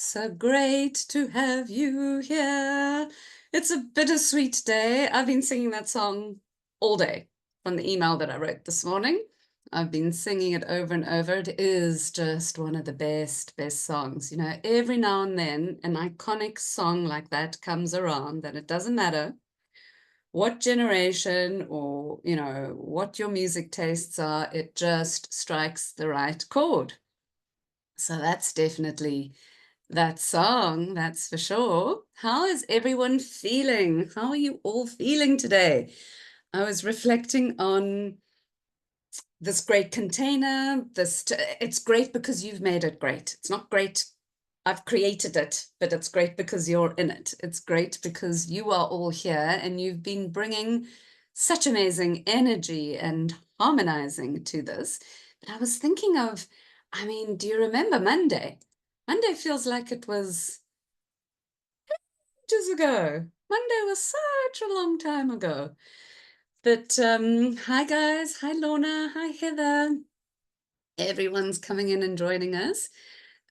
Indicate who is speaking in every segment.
Speaker 1: So great to have you here. It's a bittersweet day. I've been singing that song all day from the email that I wrote this morning. I've been singing it over and over. It is just one of the best songs. You know, every now and then an iconic song like that comes around, and it doesn't matter what generation or, you know, what your music tastes are, it just strikes the right chord. So that's definitely that song, that's for sure. How is everyone feeling? How are you all feeling today? I was reflecting on this great container. It's great because you've made it great. It's not great, I've created it, but it's great because you're in it. It's great because you are all here and you've been bringing such amazing energy and harmonizing to this. But I was thinking of, I mean, do you remember Monday? Monday feels like it was ages ago. Monday was such a long time ago. But hi guys, hi Lorna, hi Heather. Everyone's coming in and joining us.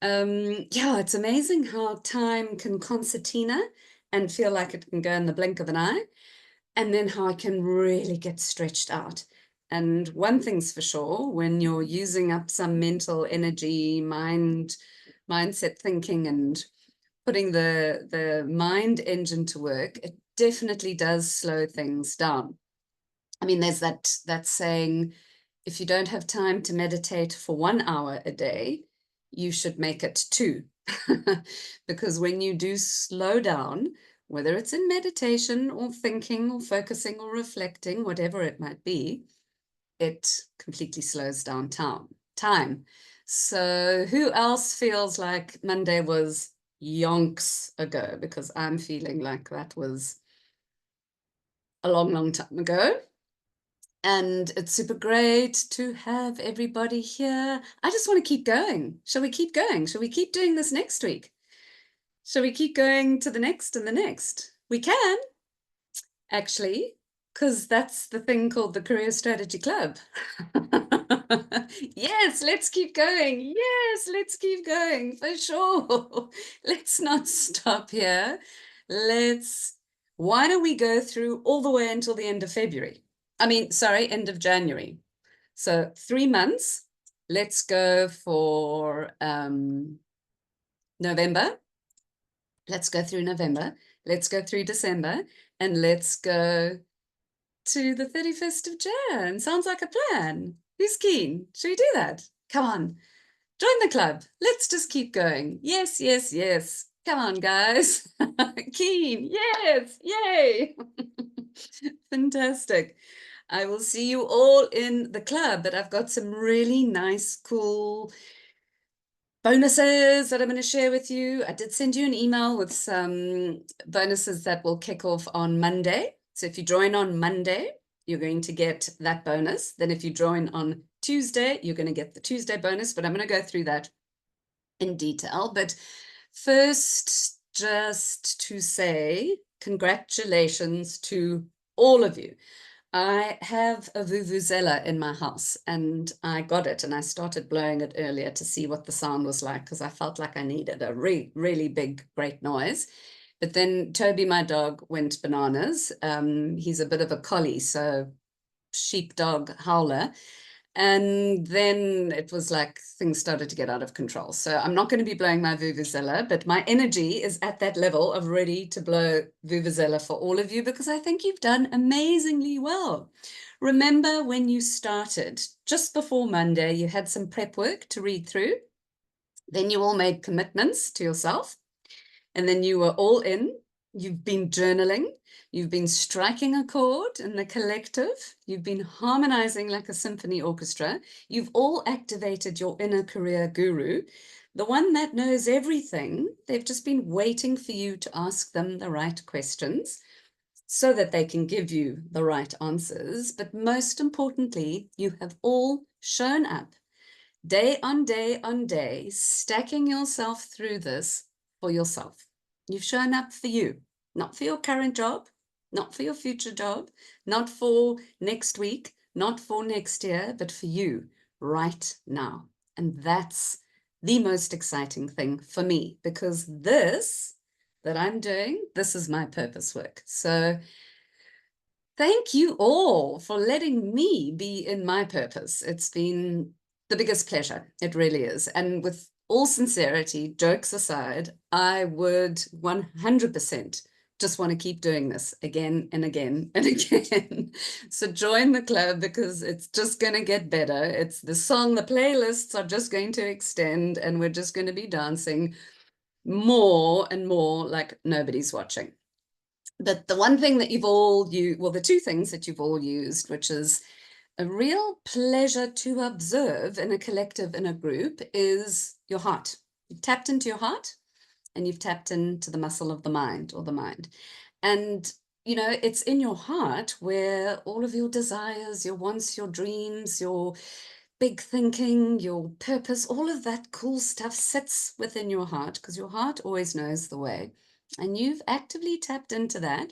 Speaker 1: Yeah, it's amazing how time can concertina and feel like it can go in the blink of an eye, and then how it can really get stretched out. And one thing's for sure, when you're using up some mental energy, mindset thinking, and putting the mind engine to work, it definitely does slow things down. I mean, there's that saying, if you don't have time to meditate for 1 hour a day, you should make it 2. Because when you do slow down, whether it's in meditation or thinking or focusing or reflecting, whatever it might be, it completely slows down time. So who else feels like Monday was yonks ago? Because I'm feeling like that was a long time ago. And it's super great to have everybody here. I just want to keep going. Shall we keep going? Shall we keep doing this next week? Shall we keep going to the next and the next? We can, actually, because that's the thing called the Career Strategy Club. Yes, let's keep going. Yes, let's keep going for sure. Let's not stop here. Why don't we go through all the way until the end of February? I mean, sorry, end of January. So 3 months. Let's go for November. Let's go through November. Let's go through December. And let's go to the 31st of Jan. Sounds like a plan. Who's keen? Should we do that? Come on. Join the club. Let's just keep going. Yes, yes, yes. Come on, guys. Keen. Yes. Yay. Fantastic. I will see you all in the club, but I've got some really nice, cool bonuses that I'm going to share with you. I did send you an email with some bonuses that will kick off on Monday. So if you join on Monday, you're going to get that bonus. Then if you join on Tuesday, you're going to get the Tuesday bonus, but I'm going to go through that in detail. But first, just to say congratulations to all of you. I have a vuvuzela in my house and I got it and I started blowing it earlier to see what the sound was like because I felt like I needed a really big, great noise. But then Toby, my dog, went bananas. He's a bit of a collie, so sheepdog howler. And then it was like things started to get out of control. So I'm not going to be blowing my vuvuzela, but my energy is at that level of ready to blow vuvuzela for all of you because I think you've done amazingly well. Remember when you started, just before Monday, you had some prep work to read through. Then you all made commitments to yourself. And then you were all in. You've been journaling. You've been striking a chord in the collective. You've been harmonizing like a symphony orchestra. You've all activated your inner career guru, the one that knows everything. They've just been waiting for you to ask them the right questions so that they can give you the right answers. But most importantly, you have all shown up day on day on day, stacking yourself through this for yourself. You've shown up for you, not for your current job, not for your future job, not for next week, not for next year, but for you right now. And that's the most exciting thing for me, because this that I'm doing, this is my purpose work. So thank you all for letting me be in my purpose. It's been the biggest pleasure. It really is. And with all sincerity, jokes aside, I would 100% just want to keep doing this again and again and again. So join the club, because it's just going to get better. It's the song, the playlists are just going to extend, and we're just going to be dancing more and more like nobody's watching. But the one thing that you've all used, well, the two things that you've all used, which is a real pleasure to observe in a collective, in a group, is your heart. You've tapped into your heart, and you've tapped into the muscle of the mind, or the mind. And, you know, it's in your heart where all of your desires, your wants, your dreams, your big thinking, your purpose, all of that cool stuff sits within your heart, because your heart always knows the way. And you've actively tapped into that,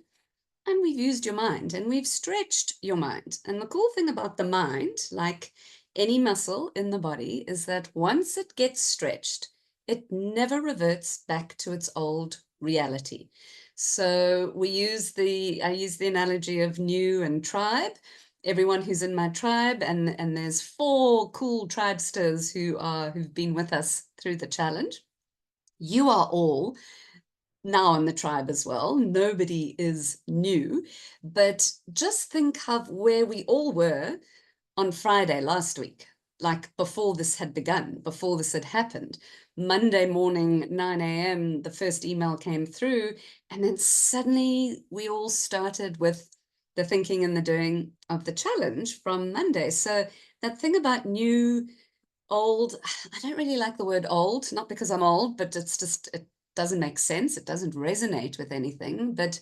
Speaker 1: and we've used your mind, and we've stretched your mind. And the cool thing about the mind, like any muscle in the body, is that once it gets stretched, it never reverts back to its old reality. So I use the analogy of new and tribe. Everyone who's in my tribe, and there's 4 cool tribesters who've been with us through the challenge. You are all now in the tribe as well. Nobody is new, but just think of where we all were on Friday last week, like before this had begun, before this had happened. Monday morning, 9 a.m., the first email came through, and then suddenly we all started with the thinking and the doing of the challenge from Monday. So that thing about new, old, I don't really like the word old, not because I'm old, but it's just, it doesn't make sense. It doesn't resonate with anything. But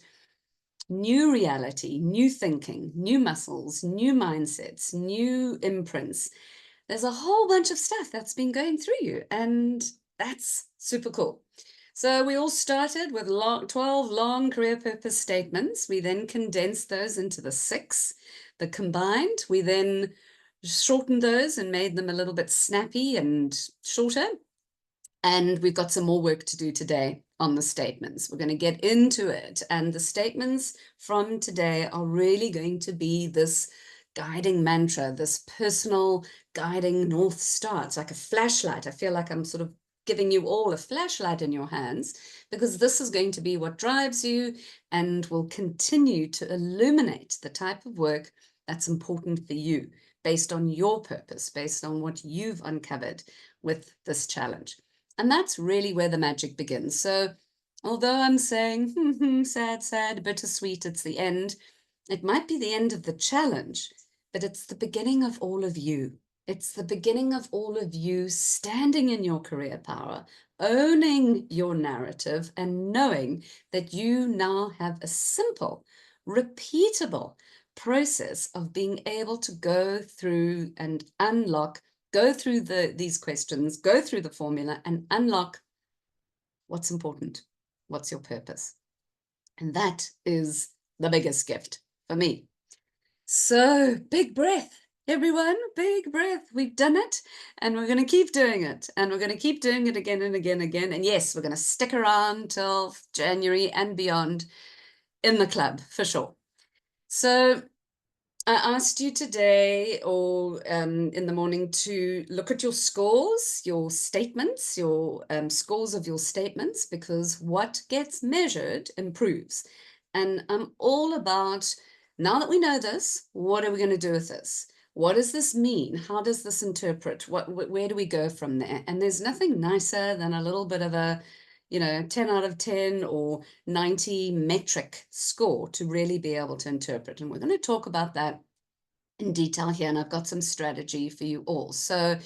Speaker 1: new reality, new thinking, new muscles, new mindsets, new imprints. There's a whole bunch of stuff that's been going through you, and that's super cool. So we all started with 12 long career purpose statements. We then condensed those into the 6. The combined, we then shortened those and made them a little bit snappy and shorter. And we've got some more work to do today on the statements. We're going to get into it. And the statements from today are really going to be this guiding mantra, this personal guiding North Star. It's like a flashlight. I feel like I'm sort of giving you all a flashlight in your hands, because this is going to be what drives you and will continue to illuminate the type of work that's important for you, based on your purpose, based on what you've uncovered with this challenge. And that's really where the magic begins. So although I'm saying, sad, sad, bittersweet, it's the end, it might be the end of the challenge, but it's the beginning of all of you. It's the beginning of all of you standing in your career power, owning your narrative, and knowing that you now have a simple, repeatable process of being able to go through and unlock, go through these questions, go through the formula, and unlock what's important, what's your purpose. And that is the biggest gift for me. So big breath, everyone, big breath. We've done it, and we're going to keep doing it, and we're going to keep doing it again and again and again. And yes, we're going to stick around till January and beyond in the club for sure. So I asked you today, or in the morning, to look at your scores, your statements, your scores of your statements, because what gets measured improves. And I'm all about, now that we know this, what are we going to do with this? What does this mean? How does this interpret? Where do we go from there? And there's nothing nicer than a little bit of a, 10 out of 10 or 90 metric score to really be able to interpret. And we're going to talk about that in detail here, and I've got some strategy for you all. So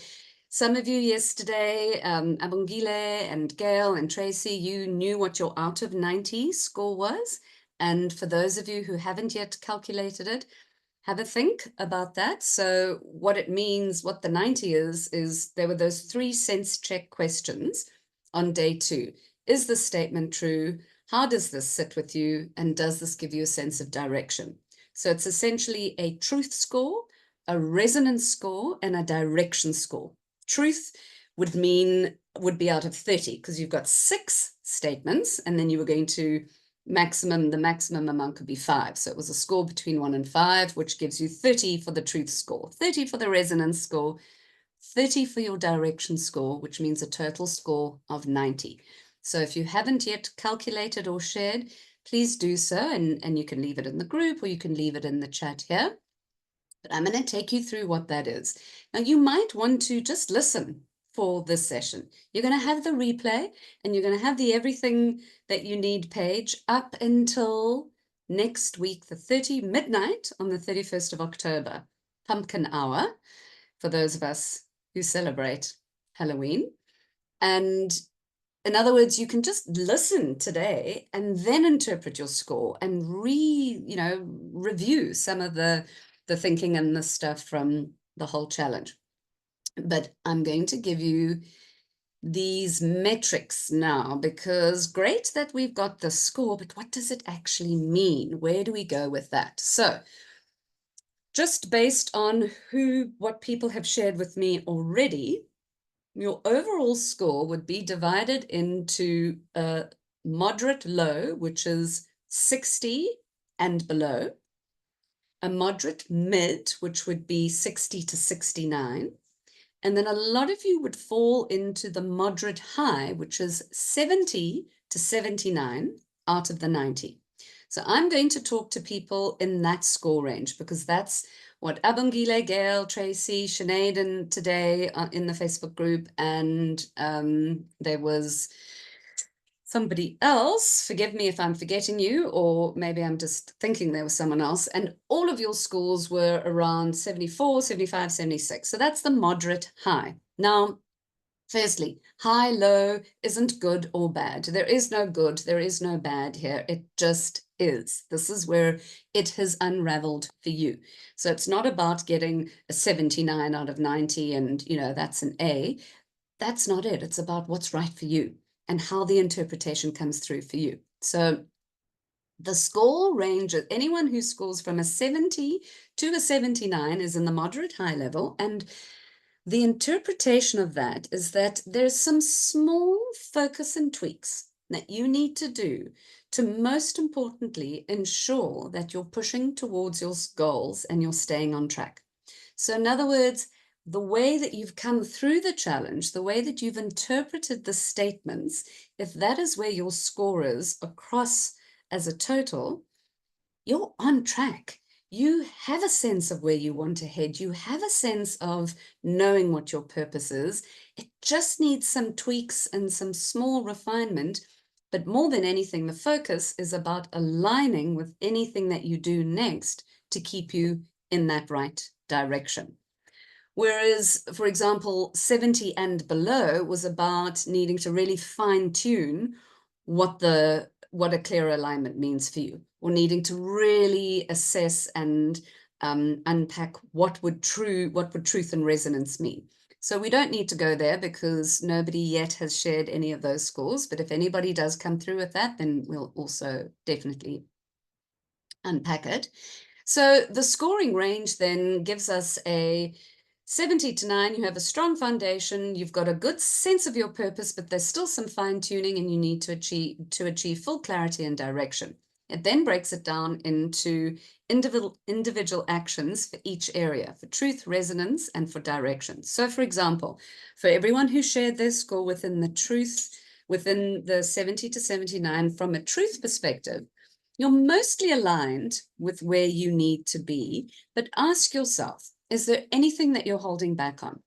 Speaker 1: some of you yesterday, Abongile and Gail and Tracy, you knew what your out of 90 score was. And for those of you who haven't yet calculated it, have a think about that. So what it means, what the 90 is there were those 3 sense check questions on day 2. Is this statement true? How does this sit with you? And does this give you a sense of direction? So it's essentially a truth score, a resonance score, and a direction score. Truth would mean would be out of 30, because you've got 6 statements, and then you were going to the maximum amount could be 5. So it was a score between 1 and 5, which gives you 30 for the truth score, 30 for the resonance score, 30 for your direction score, which means a total score of 90. So if you haven't yet calculated or shared, please do so, and you can leave it in the group or you can leave it in the chat here. But I'm going to take you through what that is. Now, you might want to just listen for this session. You're going to have the replay, and you're going to have the everything that you need page up until next week, the 30 midnight on the 31st of October, pumpkin hour, for those of us who celebrate Halloween. And in other words, you can just listen today and then interpret your score and review some of the thinking and the stuff from the whole challenge. But I'm going to give you these metrics now, because great that we've got the score, but what does it actually mean? Where do we go with that? So just based on what people have shared with me already, your overall score would be divided into a moderate low, which is 60 and below, a moderate mid, which would be 60 to 69, and then a lot of you would fall into the moderate high, which is 70 to 79 out of the 90. So I'm going to talk to people in that score range, because that's what Abongile, Gail, Tracy, Sinead, and today in the Facebook group, and there was somebody else, forgive me if I'm forgetting you, or maybe I'm just thinking there was someone else, and all of your scores were around 74, 75, 76. So that's the moderate high. Now, firstly, high, low isn't good or bad. There is no good, there is no bad here. It just is. This is where it has unraveled for you. So it's not about getting a 79 out of 90 and, that's an A. That's not it. It's about what's right for you and how the interpretation comes through for you. So the score range, anyone who scores from a 70 to a 79 is in the moderate high level. And the interpretation of that is that there's some small focus and tweaks that you need to do to, most importantly, ensure that you're pushing towards your goals and you're staying on track. So in other words, the way that you've come through the challenge, the way that you've interpreted the statements, if that is where your score is across as a total, you're on track. You have a sense of where you want to head. You have a sense of knowing what your purpose is. It just needs some tweaks and some small refinement. But more than anything, the focus is about aligning with anything that you do next to keep you in that right direction. Whereas, for example, 70 and below was about needing to really fine tune what a clear alignment means for you, or needing to really assess and unpack what would truth and resonance mean. So we don't need to go there, because nobody yet has shared any of those scores. But if anybody does come through with that, then we'll also definitely unpack it. So the scoring range then gives us a 70 to 9, you have a strong foundation, you've got a good sense of your purpose, but there's still some fine tuning and you need to achieve full clarity and direction. It then breaks it down into individual actions for each area, for truth, resonance, and for direction. So for example, for everyone who shared their score within the 70 to 79, from a truth perspective, you're mostly aligned with where you need to be, but ask yourself, is there anything that you're holding back on?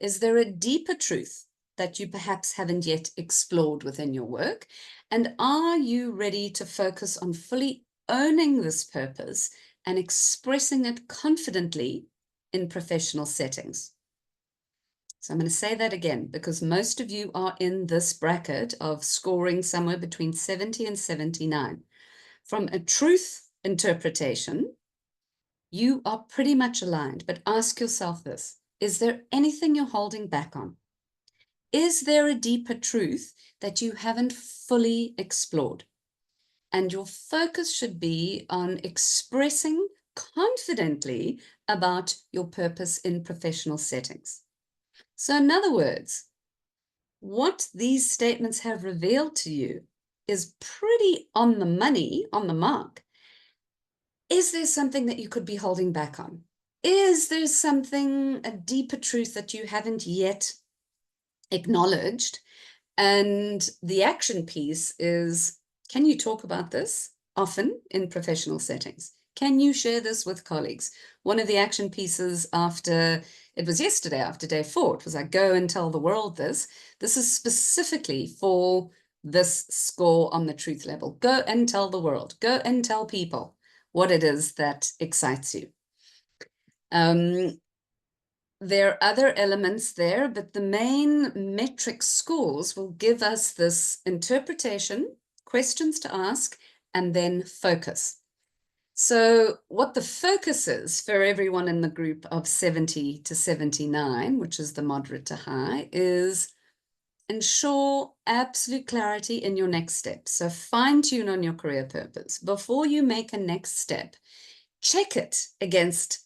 Speaker 1: Is there a deeper truth that you perhaps haven't yet explored within your work? And are you ready to focus on fully owning this purpose and expressing it confidently in professional settings? So I'm going to say that again, because most of you are in this bracket of scoring somewhere between 70 and 79. From a truth interpretation, you are pretty much aligned, but ask yourself this: is there anything you're holding back on? Is there a deeper truth that you haven't fully explored? And your focus should be on expressing confidently about your purpose in professional settings. So in other words, what these statements have revealed to you is pretty on the money, on the mark. Is there something that you could be holding back on? Is there something, a deeper truth that you haven't yet acknowledged? And the action piece is, can you talk about this often in professional settings? Can you share this with colleagues? One of the action pieces after, it was yesterday after day 4, it was like, go and tell the world this. This is specifically for this score on the truth level. Go and tell the world. Go and tell people what it is that excites you. There are other elements there, but the main metric scores will give us this interpretation, questions to ask, and then focus. So what the focus is for everyone in the group of 70 to 79, which is the moderate to high, is ensure absolute clarity in your next step. So fine tune on your career purpose. Before you make a next step, check it against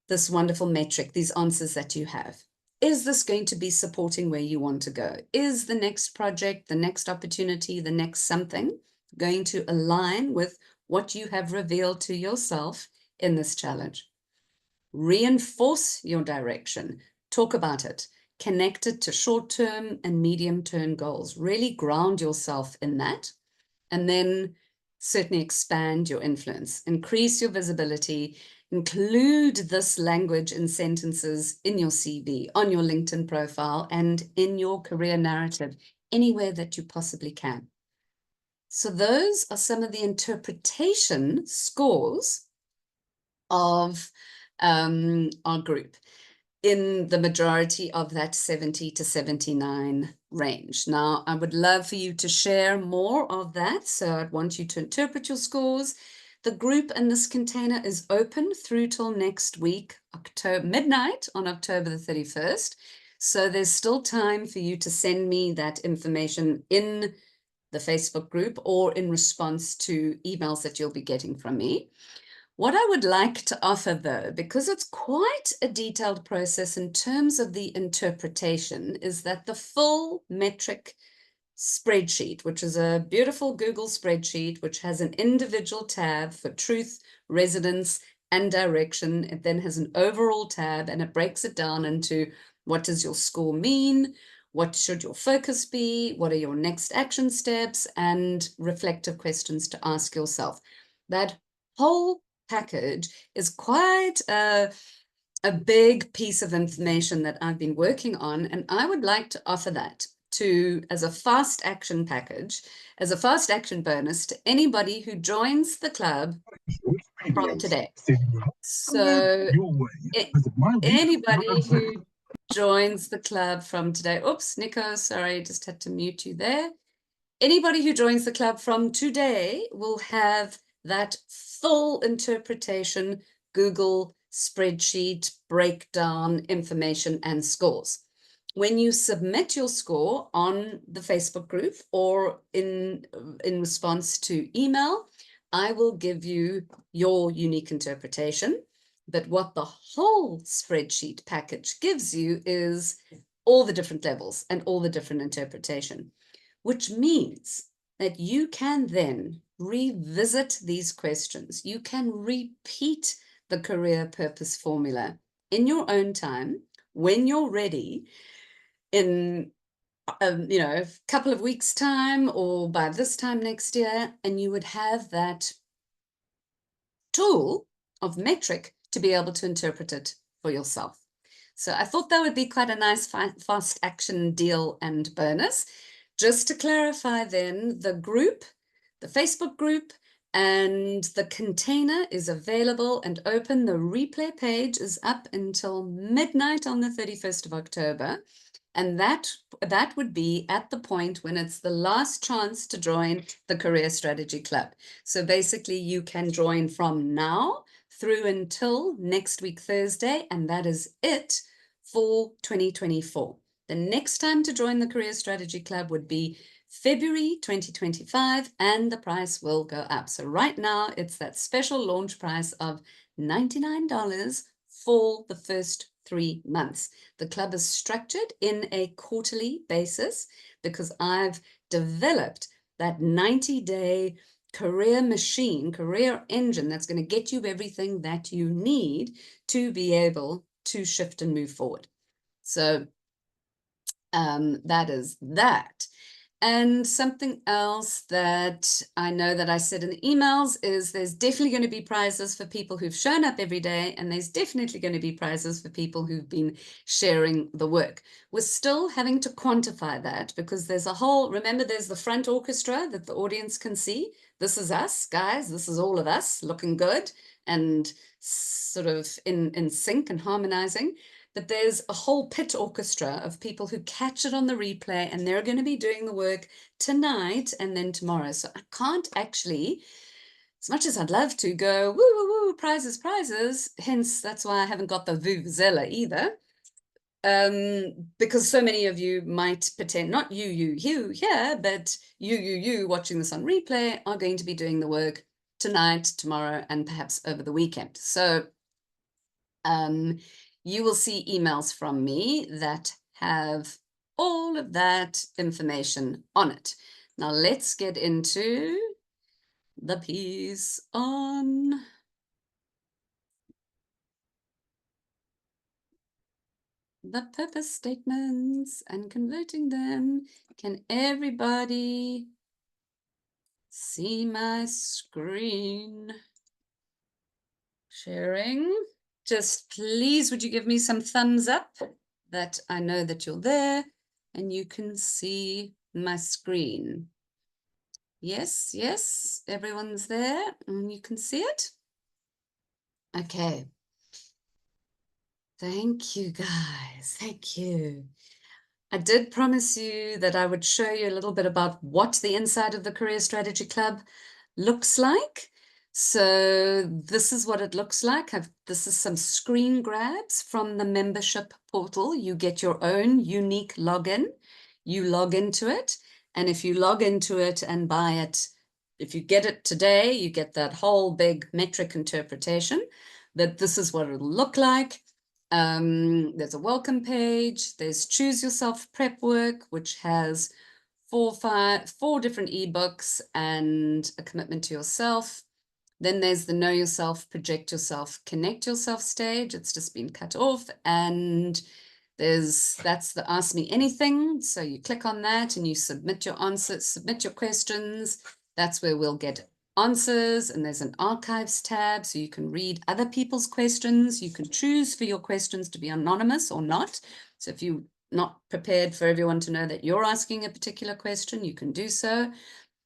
Speaker 1: this wonderful metric, these answers that you have. Is this going to be supporting where you want to go? Is the next project, the next opportunity, the next something going to align with what you have revealed to yourself in this challenge? Reinforce your direction. Talk about it. Connect it to short-term and medium-term goals. Really ground yourself in that. And then certainly expand your influence. Increase your visibility. Include this language in sentences in your CV, on your LinkedIn profile, and in your career narrative, anywhere that you possibly can. So those are some of the interpretation scores of our group in the majority of that 70 to 79 range. Now, I would love for you to share more of that. So I'd want you to interpret your scores. The group in this container is open through till next week, midnight on October the 31st. So there's still time for you to send me that information in the Facebook group or in response to emails that you'll be getting from me. What I would like to offer, though, because it's quite a detailed process in terms of the interpretation, is that the full metric spreadsheet, which is a beautiful Google spreadsheet, which has an individual tab for truth, resonance, and direction. It then has an overall tab, and it breaks it down into what does your score mean, what should your focus be, what are your next action steps, and reflective questions to ask yourself. That whole package is quite a big piece of information that I've been working on, and I would like to offer that as a fast action package, as a fast action bonus to anybody who joins the club from today. So anybody who joins the club from today, oops, Nico, sorry, just had to mute you there. Anybody who joins the club from today will have that full interpretation, Google spreadsheet, breakdown, information, and scores. When you submit your score on the Facebook group or in response to email, I will give you your unique interpretation. But what the whole spreadsheet package gives you is all the different levels and all the different interpretation, which means that you can then revisit these questions. You can repeat the career purpose formula in your own time when you're ready in a couple of weeks' time or by this time next year, and you would have that tool of metric to be able to interpret it for yourself. So I thought that would be quite a nice fast action deal and bonus. Just to clarify then, the group, the Facebook group, and the container is available and open. The replay page is up until midnight on the 31st of October. And that would be at the point when it's the last chance to join the Career Strategy Club. So basically you can join from now through until next week, Thursday, and that is it for 2024. The next time to join the Career Strategy Club would be February 2025, and the price will go up. So right now it's that special launch price of $99 for the first 3 months. The club is structured in a quarterly basis because I've developed that 90-day career machine, career engine that's going to get you everything that you need to be able to shift and move forward. So that is that. And something else that I know that I said in the emails is there's definitely going to be prizes for people who've shown up every day, and there's definitely going to be prizes for people who've been sharing the work. We're still having to quantify that because there's a whole, remember, there's the front orchestra that the audience can see. This is us, guys. This is all of us looking good and sort of in sync and harmonizing. But there's a whole pit orchestra of people who catch it on the replay, and they're going to be doing the work tonight and then tomorrow. So I can't actually, as much as I'd love to, go, woo, woo, woo, prizes, prizes. Hence, that's why I haven't got the vuvuzela either. Because so many of you might pretend, not you here, but you watching this on replay are going to be doing the work tonight, tomorrow, and perhaps over the weekend. So you will see emails from me that have all of that information on it. Now let's get into the piece on the purpose statements and converting them. Can everybody see my screen? Sharing. Just please, would you give me some thumbs up that I know that you're there and you can see my screen? Yes, yes, everyone's there and you can see it. Okay. Thank you, guys. Thank you. I did promise you that I would show you a little bit about what the inside of the Career Strategy Club looks like. So this is what it looks like. This is some screen grabs from the membership portal. You get your own unique login. You log into it. And if you log into it and buy it, if you get it today, you get that whole big metric interpretation that this is what it'll look like. There's a welcome page. There's Choose Yourself Prep Work, which has four different ebooks and a commitment to yourself. Then there's the Know Yourself, Project Yourself, Connect Yourself stage. It's just been cut off. And that's the Ask Me Anything. So you click on that and you submit your answers, submit your questions. That's where we'll get answers. And there's an archives tab, so you can read other people's questions. You can choose for your questions to be anonymous or not. So if you're not prepared for everyone to know that you're asking a particular question, you can do so.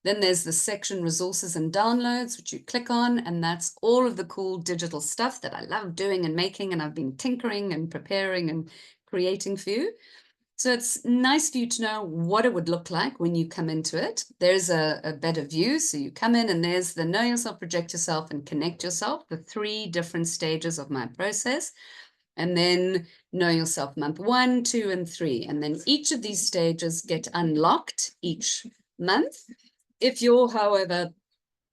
Speaker 1: Then there's the section resources and downloads, which you click on, and that's all of the cool digital stuff that I love doing and making, and I've been tinkering and preparing and creating for you. So it's nice for you to know what it would look like when you come into it. There's a better view. So you come in and there's the Know Yourself, Project Yourself, and Connect Yourself, the 3 different stages of my process. And then Know Yourself month 1, 2, and 3. And then each of these stages get unlocked each month. If you're, however,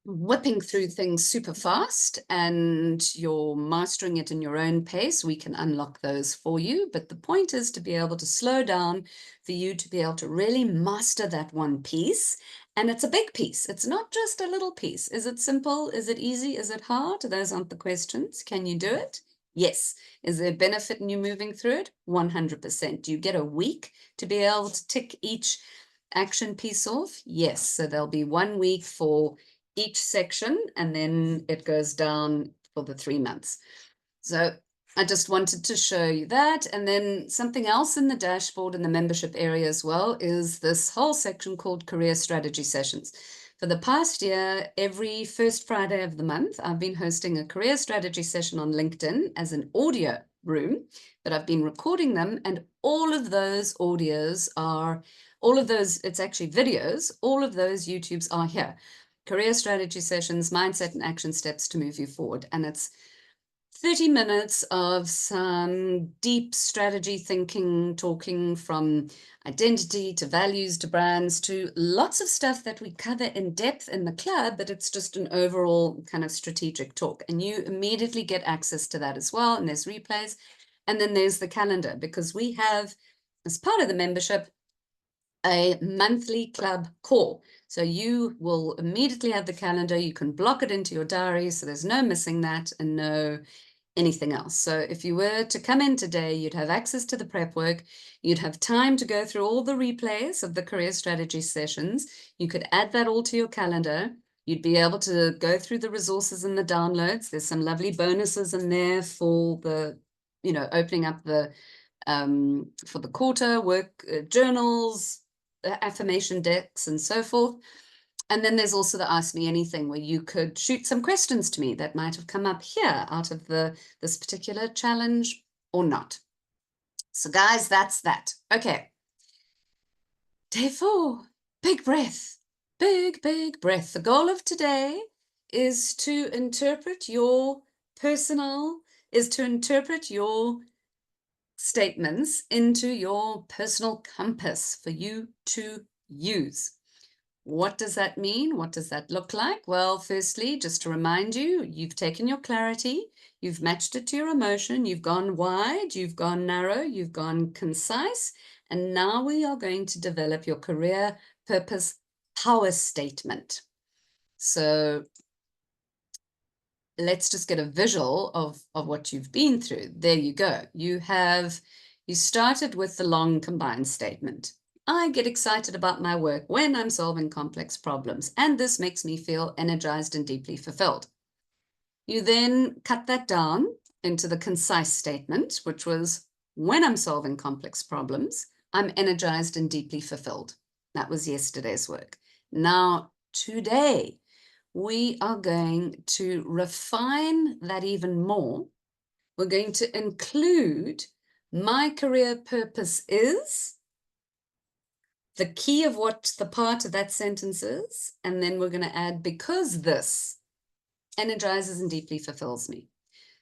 Speaker 1: whipping through things super fast and you're mastering it in your own pace, we can unlock those for you. But the point is to be able to slow down, for you to be able to really master that one piece. And it's a big piece. It's not just a little piece. Is it simple? Is it easy? Is it hard? Those aren't the questions. Can you do it? Yes. Is there benefit in you moving through it? 100%. Do you get a week to be able to tick each action piece off? Yes. So there'll be 1 week for each section, and then it goes down for the 3 months. So I just wanted to show you that. And then something else in the dashboard in the membership area as well is this whole section called Career Strategy Sessions. For the past year, every first Friday of the month, I've been hosting a career strategy session on LinkedIn as an audio room, but I've been recording them, and all of those audios are, all of those, it's actually videos, all of those YouTubes are here. Career strategy sessions, mindset and action steps to move you forward. And it's 30 minutes of some deep strategy thinking, talking from identity to values to brands to lots of stuff that we cover in depth in the club, but it's just an overall kind of strategic talk. And you immediately get access to that as well. And there's replays. And then there's the calendar, because we have, as part of the membership, a monthly club call. So you will immediately have the calendar. You can block it into your diary, so there's no missing that and no anything else. So if you were to come in today, you'd have access to the prep work. You'd have time to go through all the replays of the career strategy sessions. You could add that all to your calendar. You'd be able to go through the resources and the downloads. There's some lovely bonuses in there for the, opening up the for the quarter work journals, affirmation decks, and so forth. And then there's also the Ask Me Anything, where you could shoot some questions to me that might have come up here out of this particular challenge or not. So guys, that's that. Okay. Day 4, big breath, big breath. The goal of today is to interpret your statements into your personal compass for you to use. What does that mean? What does that look like? Well, firstly, just to remind you, you've taken your clarity, you've matched it to your emotion, you've gone wide, you've gone narrow, you've gone concise, and now we are going to develop your career purpose power statement. So let's just get a visual of what you've been through. There you go. You started with the long combined statement. I get excited about my work when I'm solving complex problems, and this makes me feel energized and deeply fulfilled. You then cut that down into the concise statement, which was, when I'm solving complex problems, I'm energized and deeply fulfilled. That was yesterday's work. Now, today, we are going to refine that even more. We're going to include my career purpose is, the key of what the part of that sentence is, and then we're going to add, because this energizes and deeply fulfills me.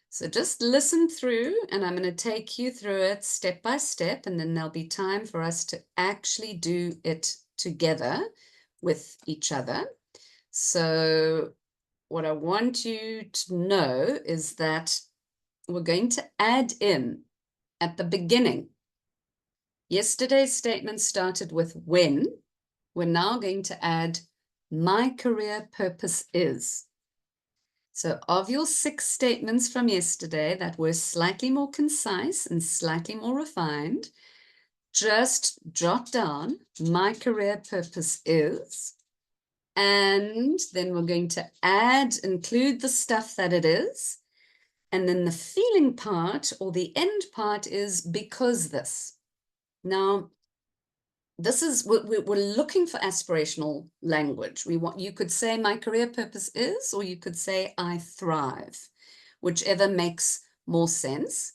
Speaker 1: So just listen through, and I'm going to take you through it step by step, and then there'll be time for us to actually do it together with each other. So what I want you to know is that we're going to add in at the beginning. Yesterday's statement started with when. We're now going to add my career purpose is. So of your 6 statements from yesterday that were slightly more concise and slightly more refined, just jot down my career purpose is, and then we're going to include the stuff that it is, and then the feeling part or the end part is because this. Now, this is, we're looking for aspirational language. You could say my career purpose is, or you could say I thrive, whichever makes more sense.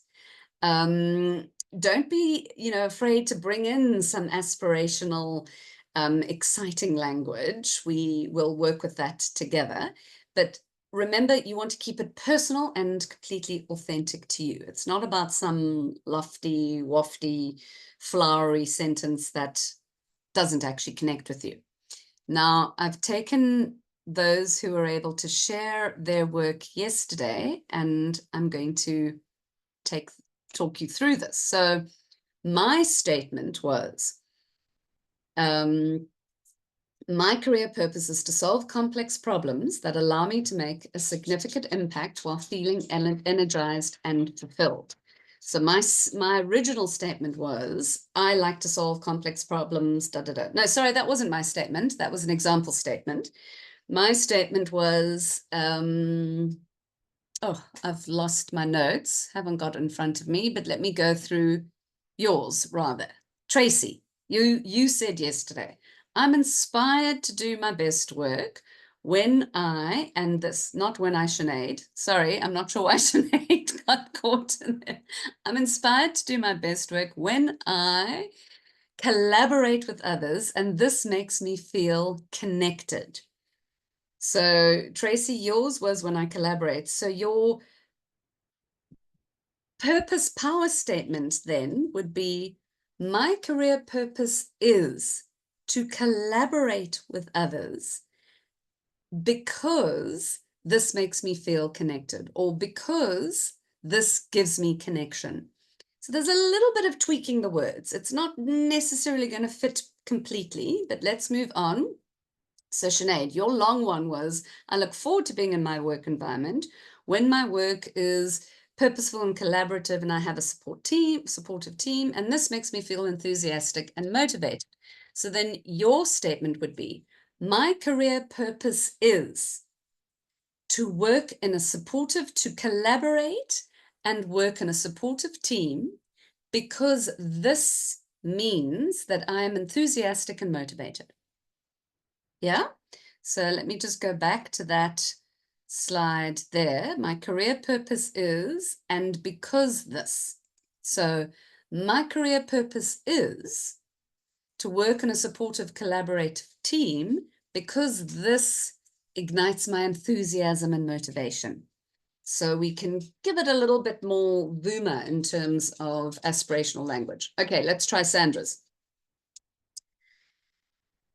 Speaker 1: Don't be, afraid to bring in some aspirational, exciting language. We will work with that together. But remember, you want to keep it personal and completely authentic to you. It's not about some lofty, wafty, flowery sentence that doesn't actually connect with you. Now, I've taken those who were able to share their work yesterday, and I'm going to talk you through this. So my statement was, my career purpose is to solve complex problems that allow me to make a significant impact while feeling energized and fulfilled. So my original statement was, I like to solve complex problems, da, da, da. No, sorry, that wasn't my statement. That was an example statement. My statement was, oh, I've lost my notes, haven't got it in front of me, but let me go through yours rather. Tracy, you said yesterday, I'm inspired to do my best work when I, and this, not when I Sinead, sorry, I'm not sure why Sinead got caught in there. I'm inspired to do my best work when I collaborate with others, and this makes me feel connected. So Tracy, yours was when I collaborate. So your purpose power statement then would be, my career purpose is to collaborate with others because this makes me feel connected, or because this gives me connection. So there's a little bit of tweaking the words. It's not necessarily going to fit completely, but let's move on. So Sinead, your long one was, I look forward to being in my work environment when my work is purposeful and collaborative and I have a supportive team, and this makes me feel enthusiastic and motivated. So then your statement would be, my career purpose is to work in a supportive, to collaborate and work in a supportive team, because this means that I am enthusiastic and motivated. Yeah, so let me just go back to that slide there. My career purpose is, and because this. So my career purpose is to work in a supportive, collaborative team, because this ignites my enthusiasm and motivation. So we can give it a little bit more vuma in terms of aspirational language. Okay, let's try Sandra's.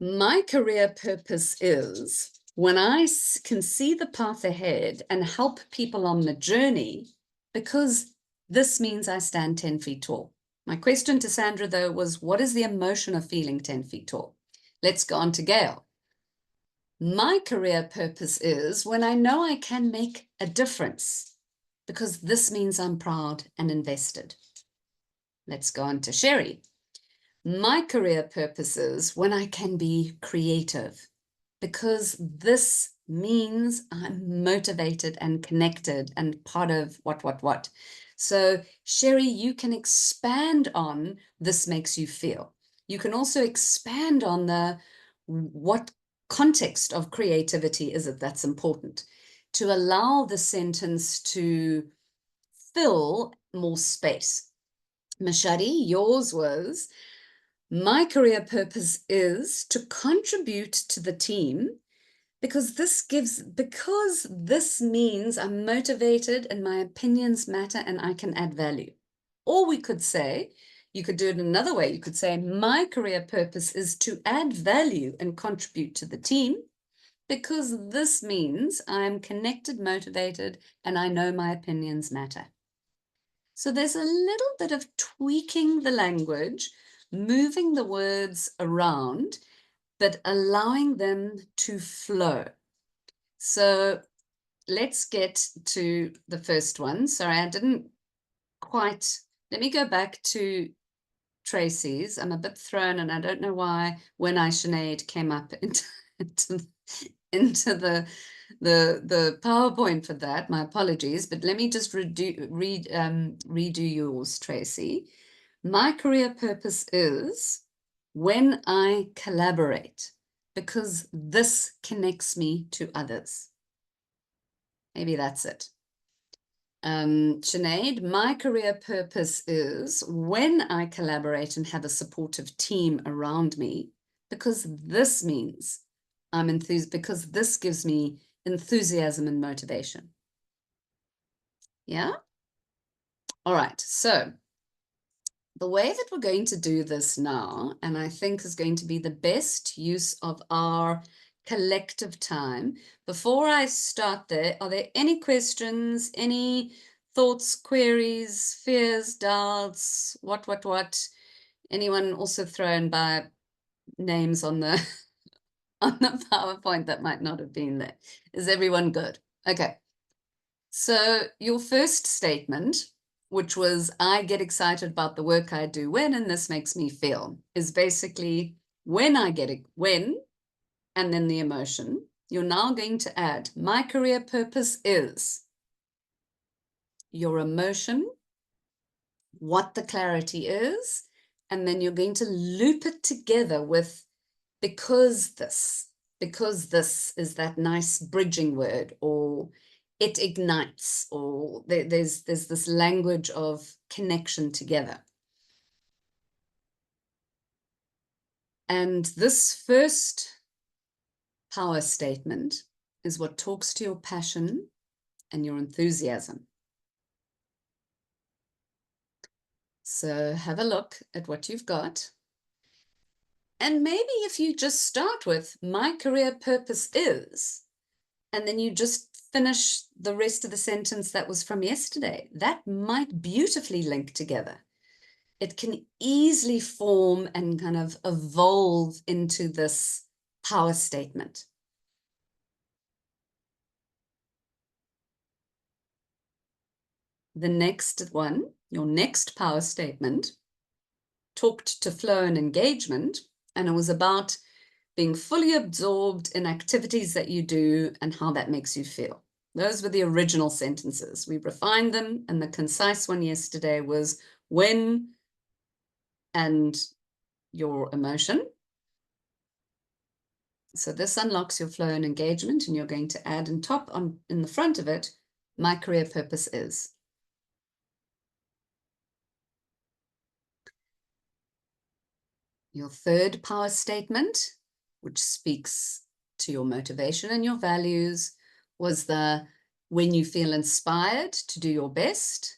Speaker 1: My career purpose is when I can see the path ahead and help people on the journey, because this means I stand 10 feet tall. My question to Sandra, though, was what is the emotion of feeling 10 feet tall? Let's go on to Gail. My career purpose is when I know I can make a difference, because this means I'm proud and invested. Let's go on to Sherry. My career purpose is when I can be creative, because this means I'm motivated and connected and part of what. So Sherry, you can expand on this makes you feel. You can also expand on the what context of creativity is it that's important, to allow the sentence to fill more space. Mashadi, yours was, my career purpose is to contribute to the team, because this means I'm motivated and my opinions matter and I can add value. Or we could say, you could do it another way. You could say, my career purpose is to add value and contribute to the team, because this means I'm connected, motivated, and I know my opinions matter. So there's a little bit of tweaking the language, moving the words around, but allowing them to flow. So let's get to the first one. Sorry, I didn't quite, let me go back to Tracy's. I'm a bit thrown and I don't know why when Sinead came up into the PowerPoint for that. My apologies, but let me just redo yours, Tracy. My career purpose is when I collaborate, because this connects me to others. Maybe that's it. Sinead, my career purpose is when I collaborate and have a supportive team around me, because this means I'm enthused, because this gives me enthusiasm and motivation. Yeah? All right, so the way that we're going to do this now, and I think is going to be the best use of our collective time. Before I start there, are there any questions, any thoughts, queries, fears, doubts, what? Anyone also thrown by names on the on the PowerPoint that might not have been there? Is everyone good? Okay. So your first statement, which was, I get excited about the work I do when, and this makes me feel, is basically when I get it, when, and then the emotion. You're now going to add, my career purpose is your emotion, what the clarity is, and then you're going to loop it together with because this is that nice bridging word, or it ignites, or there's this language of connection together. And this first power statement is what talks to your passion and your enthusiasm. So have a look at what you've got. And maybe if you just start with, my career purpose is, and then you just finish the rest of the sentence that was from yesterday, that might beautifully link together. it can easily form and kind of evolve into this power statement. The next one, your next power statement, talked to flow and engagement, and it was about being fully absorbed in activities that you do and how that makes you feel. Those were the original sentences. We refined them, and the concise one yesterday was when and your emotion. So this unlocks your flow and engagement, and you're going to add in the front of it, my career purpose is. Your third power statement, which speaks to your motivation and your values, was the when you feel inspired to do your best,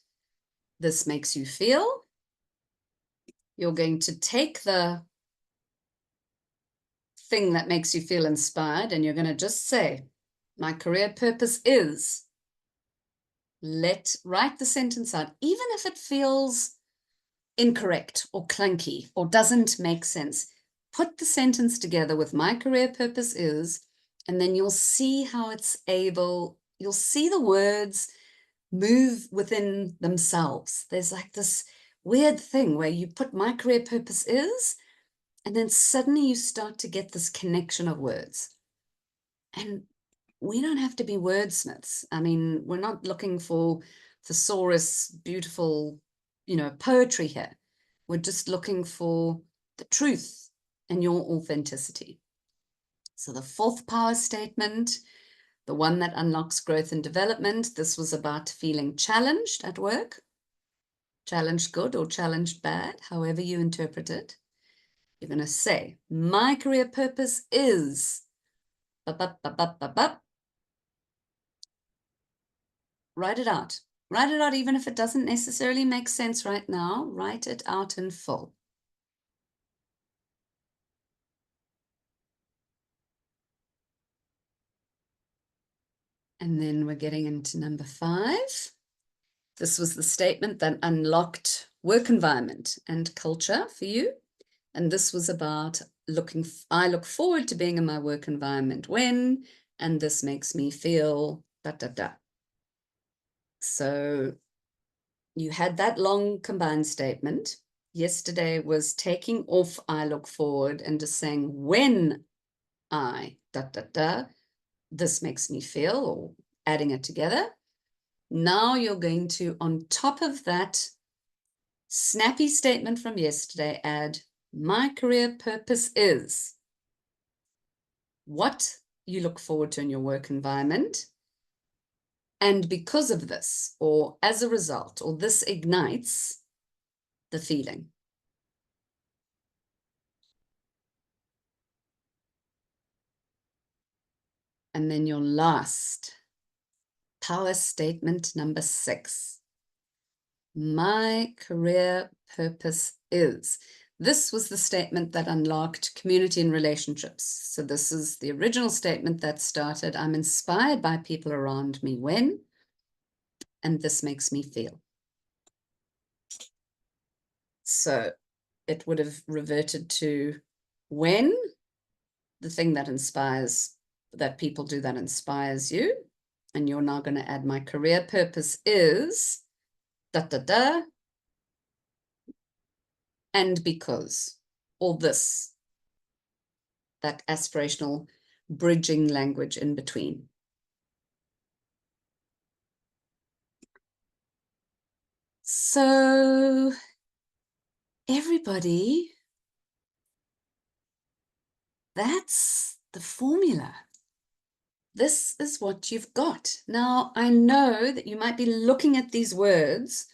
Speaker 1: this makes you feel. You're going to take the thing that makes you feel inspired and you're going to just say, my career purpose is. Write the sentence out, even if it feels incorrect or clunky or doesn't make sense. Put the sentence together with my career purpose is, and then you'll see how you'll see the words move within themselves. There's like this weird thing where you put my career purpose is, and then suddenly you start to get this connection of words. And we don't have to be wordsmiths. I mean, we're not looking for thesaurus, beautiful, poetry here. We're just looking for the truth and your authenticity. So the fourth power statement, the one that unlocks growth and development, this was about feeling challenged at work. Challenged good or challenged bad, however you interpret it. You're going to say, my career purpose is... Write it out. Write it out even if it doesn't necessarily make sense right now. Write it out in full. And then we're getting into number 5. This was the statement that unlocked work environment and culture for you. And this was about I look forward to being in my work environment when, and this makes me feel da da da. So you had that long combined statement. Yesterday was taking off I look forward and just saying when I da da da, this makes me feel, or adding it together. Now you're going to, on top of that snappy statement from yesterday, add my career purpose is what you look forward to in your work environment. And because of this, or as a result, or this ignites the feeling. And then your last power statement, number 6. My career purpose is. This was the statement that unlocked community and relationships. So this is the original statement that started, I'm inspired by people around me when, and this makes me feel. So it would have reverted to when, the thing that inspires, that people do that inspires you. And you're now going to add my career purpose is da da da, and because, or this, that aspirational bridging language in between. So everybody, that's the formula. This is what you've got. Now, I know that you might be looking at these words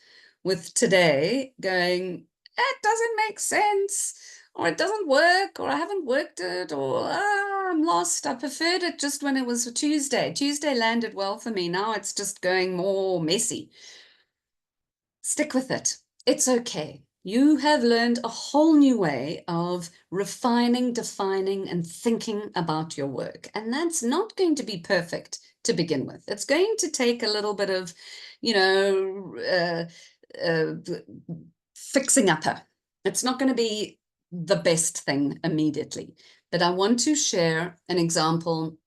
Speaker 1: with today going, it doesn't make sense, or it doesn't work, or I haven't worked it, or I'm lost. I preferred it just when it was a Tuesday. Tuesday landed well for me. Now it's just going more messy. Stick with it. It's okay. You have learned a whole new way of refining, defining, and thinking about your work. And that's not going to be perfect to begin with. It's going to take a little bit of, fixing up her. It's not going to be the best thing immediately, but I want to share an example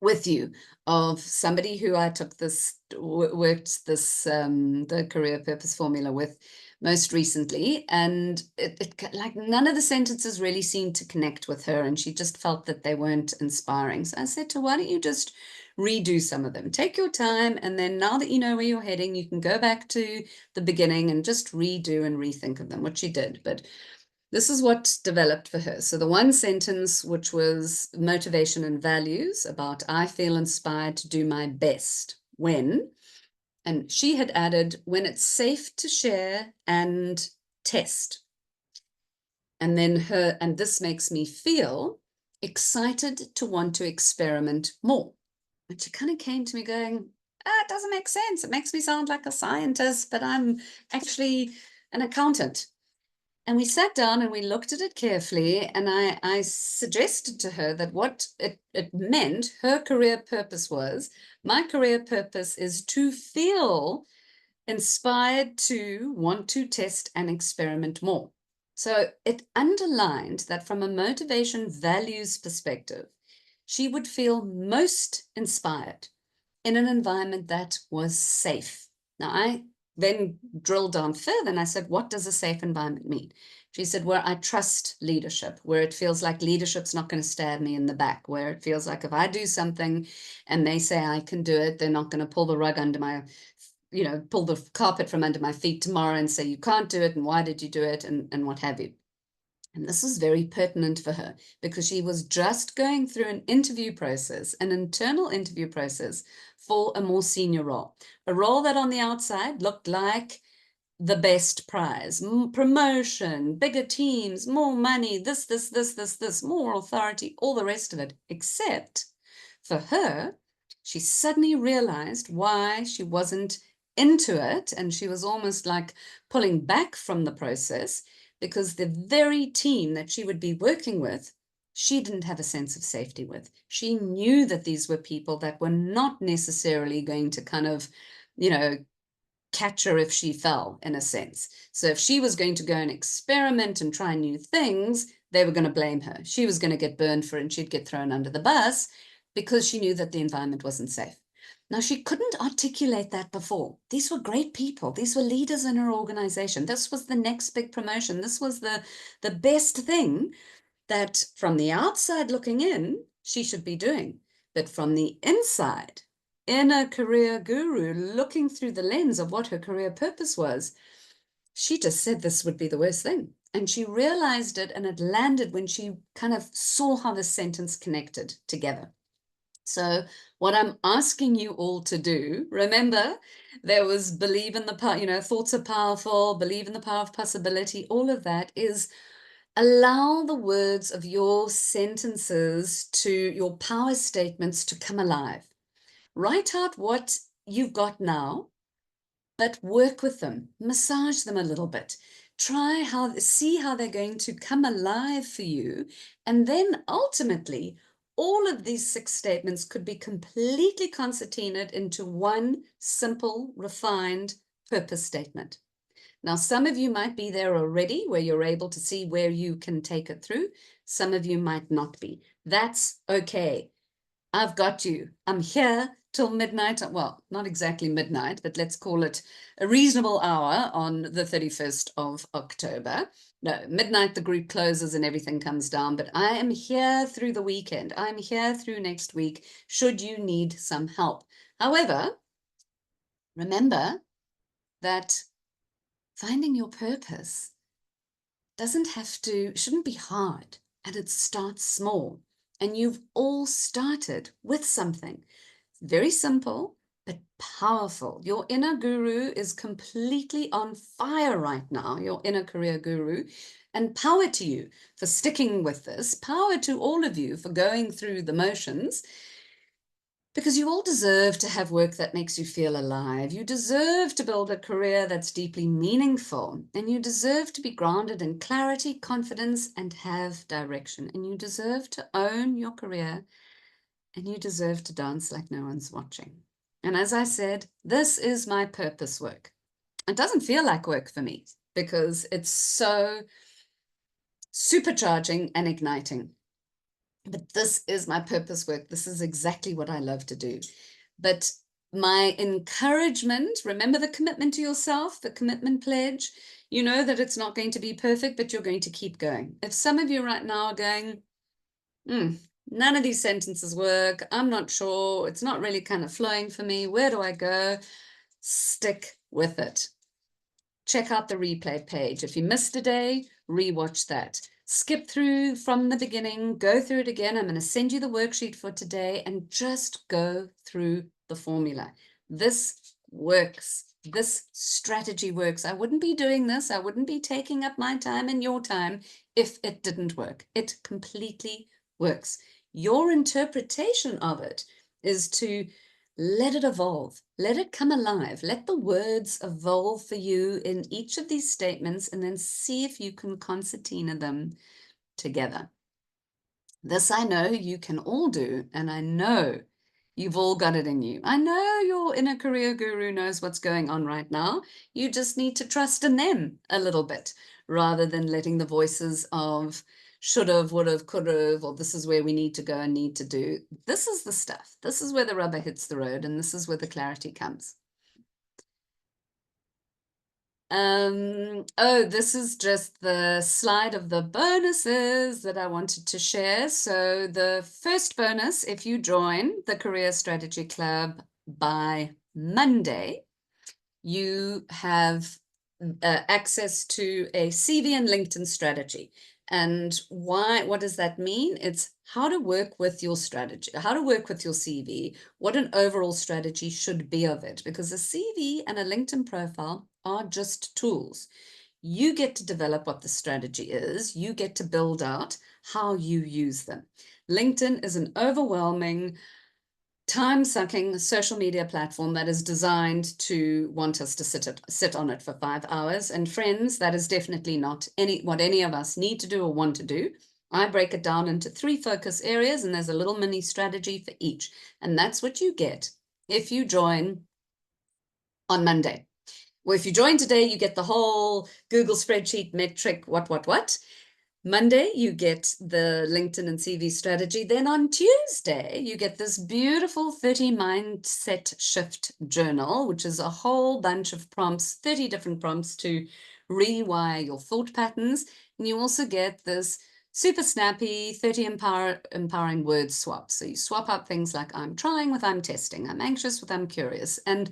Speaker 1: with you of somebody who I took this, worked this, the career purpose formula with most recently. And it like none of the sentences really seemed to connect with her. And she just felt that they weren't inspiring. So I said to her, why don't you just redo some of them? Take your time. And then now that you know where you're heading, you can go back to the beginning and just redo and rethink of them, which she did. But this is what developed for her. So the one sentence, which was motivation and values, about I feel inspired to do my best when, and she had added, when it's safe to share and test. And then her, and this makes me feel excited to want to experiment more. And she kind of came to me going, it doesn't make sense. It makes me sound like a scientist, but I'm actually an accountant. And we sat down and we looked at it carefully, and I suggested to her that what it meant, her career purpose was, my career purpose is to feel inspired to want to test and experiment more. So it underlined that from a motivation values perspective, she would feel most inspired in an environment that was safe. Now, I then drilled down further and I said, what does a safe environment mean? She said, where I trust leadership, where it feels like leadership's not going to stab me in the back, where it feels like if I do something and they say I can do it, they're not going to pull the rug under my, pull the carpet from under my feet tomorrow and say, you can't do it, and why did you do it, and what have you. And this is very pertinent for her because she was just going through an interview process, an internal interview process for a more senior role, a role that on the outside looked like the best prize, promotion, bigger teams, more money, this, more authority, all the rest of it. Except for her, she suddenly realized why she wasn't into it. And she was almost like pulling back from the process, because the very team that she would be working with, she didn't have a sense of safety with. She knew that these were people that were not necessarily going to kind of, catch her if she fell, in a sense. So if she was going to go and experiment and try new things, they were going to blame her. She was going to get burned for it and she'd get thrown under the bus because she knew that the environment wasn't safe. Now, she couldn't articulate that before. These were great people. These were leaders in her organization. This was the next big promotion. This was the best thing that from the outside looking in, she should be doing. But from the inside, inner career guru, looking through the lens of what her career purpose was, she just said this would be the worst thing. And she realized it, and it landed when she kind of saw how the sentence connected together. So what I'm asking you all to do, remember, there was believe in the power, thoughts are powerful, believe in the power of possibility, all of that is allow the words of your sentences to your power statements to come alive. Write out what you've got now, but work with them, massage them a little bit. See how they're going to come alive for you. And then ultimately, all of these 6 statements could be completely concertinaed into one simple, refined purpose statement. Now, some of you might be there already where you're able to see where you can take it through. Some of you might not be. That's okay. I've got you. I'm here till midnight. Well, not exactly midnight, but let's call it a reasonable hour on the 31st of October. No, midnight, the group closes and everything comes down, but I am here through the weekend. I'm here through next week, should you need some help. However, remember that finding your purpose shouldn't be hard, and it starts small. And you've all started with something very simple, but powerful. Your inner guru is completely on fire right now, your inner career guru, and power to you for sticking with this, power to all of you for going through the motions, because you all deserve to have work that makes you feel alive. You deserve to build a career that's deeply meaningful, and you deserve to be grounded in clarity, confidence, and have direction. And you deserve to own your career, and you deserve to dance like no one's watching. And as I said, this is my purpose work. It doesn't feel like work for me. because it's so supercharging and igniting. But this is my purpose work. This is exactly what I love to do. But my encouragement, remember the commitment to yourself, the commitment pledge. You know that it's not going to be perfect, but you're going to keep going. If some of you right now are going, none of these sentences work, I'm not sure, it's not really kind of flowing for me, where do I go? Stick with it. Check out the replay page. If you missed a day, rewatch that. Skip through from the beginning, go through it again. I'm going to send you the worksheet for today and just go through the formula. This works. This strategy works. I wouldn't be doing this. I wouldn't be taking up my time and your time if it didn't work. It completely works. Your interpretation of it is to let it evolve, let it come alive, let the words evolve for you in each of these statements, and then see if you can concertina them together. This I know you can all do, and I know you've all got it in you. I know your inner career guru knows what's going on right now. You just need to trust in them a little bit, rather than letting the voices of should have, would have, could have, or this is where we need to go and need to do. This is the stuff. This is where the rubber hits the road, and this is where the clarity comes. Oh, this is just the slide of the bonuses that I wanted to share. So the first bonus, if you join the Career Strategy Club by Monday, you have access to a CV and LinkedIn strategy. And what does that mean? It's how to work with your strategy, how to work with your CV, what an overall strategy should be of it, because a CV and a LinkedIn profile are just tools. You get to develop what the strategy is. You get to build out how you use them. LinkedIn is an overwhelming, time-sucking social media platform that is designed to want us to sit on it for 5 hours. And friends, that is definitely not what any of us need to do or want to do. I break it down into 3 focus areas, and there's a little mini strategy for each. And that's what you get if you join on Monday. Well, if you join today, you get the whole Google spreadsheet metric, what. Monday, you get the LinkedIn and CV strategy. Then on Tuesday, you get this beautiful 30 mindset shift journal, which is a whole bunch of prompts, 30 different prompts to rewire your thought patterns. And you also get this super snappy 30 empowering word swap. So you swap out things like I'm trying with I'm testing, I'm anxious with I'm curious. And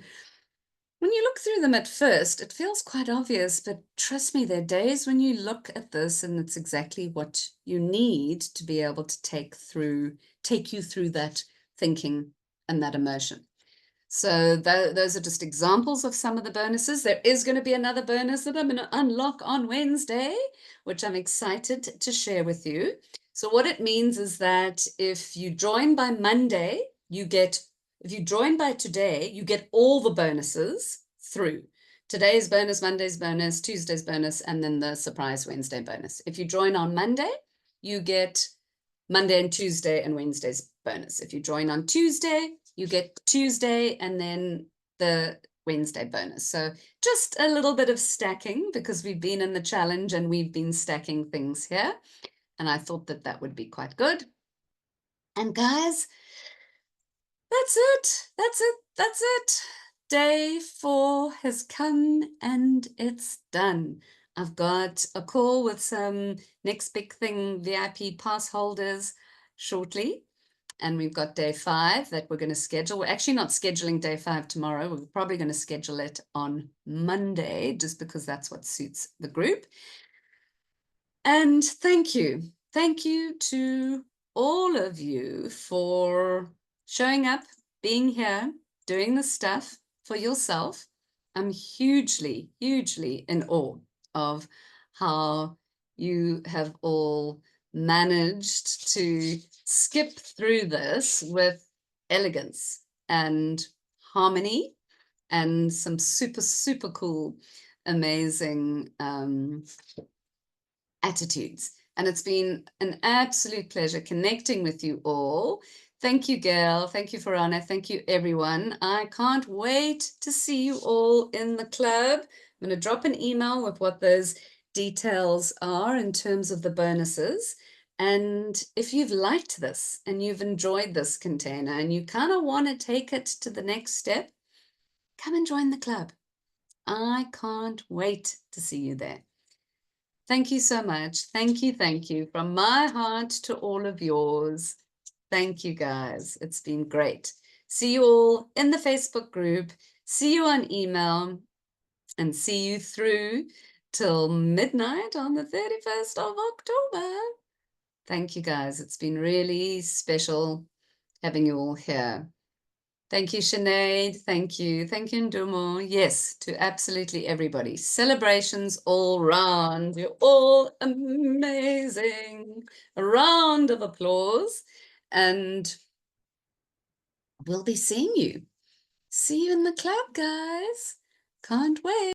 Speaker 1: when you look through them at first, it feels quite obvious, but trust me, there are days when you look at this and it's exactly what you need to be able to take you through that thinking and that emotion. So those are just examples of some of the bonuses. There is going to be another bonus that I'm going to unlock on Wednesday, which I'm excited to share with you. So what it means is that if you join by Monday, if you join by today, you get all the bonuses through. Today's bonus, Monday's bonus, Tuesday's bonus, and then the surprise Wednesday bonus. If you join on Monday, you get Monday and Tuesday and Wednesday's bonus. If you join on Tuesday, you get Tuesday and then the Wednesday bonus. So just a little bit of stacking, because we've been in the challenge and we've been stacking things here. And I thought that that would be quite good. And guys, that's it. That's it. Day 4 has come and it's done. I've got a call with some next big thing VIP pass holders shortly. And we've got day 5 that we're going to schedule. We're actually not scheduling day 5 tomorrow. We're probably going to schedule it on Monday, just because that's what suits the group. And thank you. Thank you to all of you for showing up, being here, doing the stuff for yourself. I'm hugely, hugely in awe of how you have all managed to skip through this with elegance and harmony and some super, super cool, amazing attitudes. And it's been an absolute pleasure connecting with you all. Thank you, Gail. Thank you, Farana. Thank you, everyone. I can't wait to see you all in the club. I'm going to drop an email with what those details are in terms of the bonuses. And if you've liked this and you've enjoyed this container and you kind of want to take it to the next step, come and join the club. I can't wait to see you there. Thank you so much. Thank you. Thank you. From my heart to all of yours. Thank you, guys. It's been great. See you all in the Facebook group. See you on email and see you through till midnight on the 31st of October. Thank you, guys. It's been really special having you all here. Thank you, Sinead. Thank you. Thank you, Ndumo. Yes, to absolutely everybody. Celebrations all round. You're all amazing. A round of applause. And we'll be seeing you. See you in the club, guys. Can't wait.